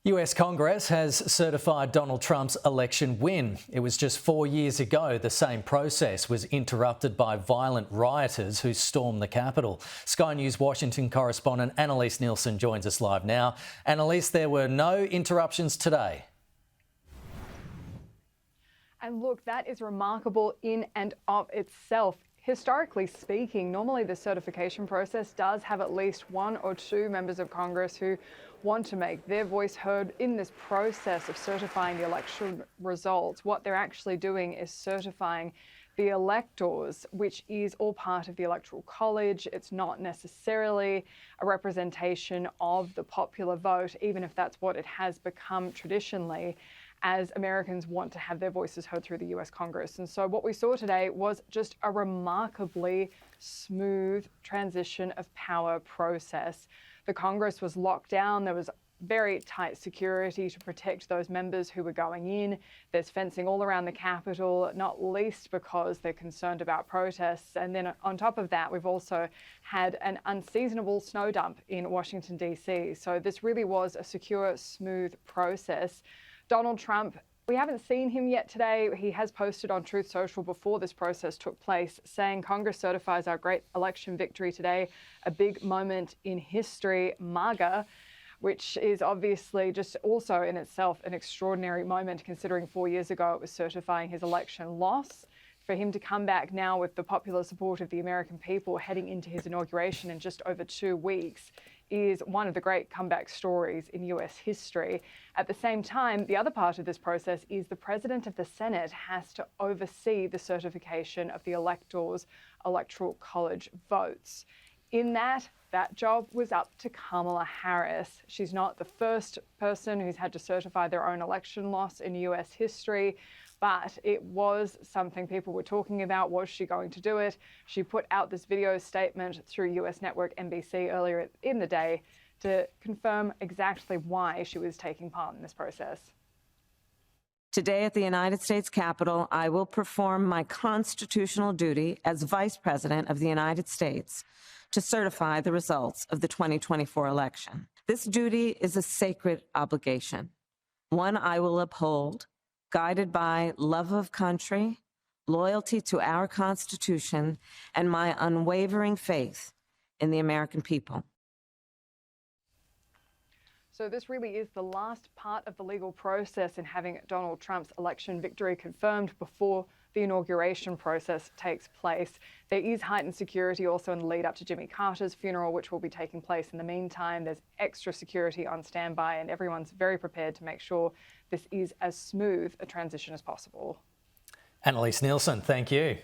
US Congress has certified Donald Trump's election win. It was just 4 years ago the same process was interrupted by violent rioters who stormed the Capitol. Sky News Washington correspondent Annalise Nielsen joins us live now. Annalise, there were no interruptions today. And look, that is remarkable in and of itself. Historically speaking, normally the certification process does have at least one or two members of Congress who want to make their voice heard in this process of certifying the election results. What they're actually doing is certifying the electors, which is all part of the Electoral College. It's not necessarily a representation of the popular vote, even if that's what it has become traditionally, as Americans want to have their voices heard through the US Congress. And so what we saw today was just a remarkably smooth transition of power process. The Congress was locked down. There was very tight security to protect those members who were going in. There's fencing all around the Capitol, not least because they're concerned about protests. And then on top of that, we've also had an unseasonable snow dump in Washington, D.C. So this really was a secure, smooth process. Donald Trump, we haven't seen him yet today. He has posted on Truth Social before this process took place, saying Congress certifies our great election victory today, a big moment in history, MAGA, which is obviously just also in itself an extraordinary moment, considering 4 years ago it was certifying his election loss. For him to come back now with the popular support of the American people heading into his inauguration in just over 2 weeks is one of the great comeback stories in US history. At the same time, the other part of this process is the President of the Senate has to oversee the certification of the electors' Electoral College votes. In that job was up to Kamala Harris. She's not the first person who's had to certify their own election loss in US history, but it was something people were talking about. Was she going to do it? She put out this video statement through US network NBC earlier in the day to confirm exactly why she was taking part in this process. Today at the United States Capitol, I will perform my constitutional duty as Vice President of the United States to certify the results of the 2024 election. This duty is a sacred obligation, one I will uphold, guided by love of country, loyalty to our Constitution, and my unwavering faith in the American people. So this really is the last part of the legal process in having Donald Trump's election victory confirmed before the inauguration process takes place. There is heightened security also in the lead up to Jimmy Carter's funeral, which will be taking place in the meantime. There's extra security on standby, and everyone's very prepared to make sure this is as smooth a transition as possible. Annalise Nielsen, thank you.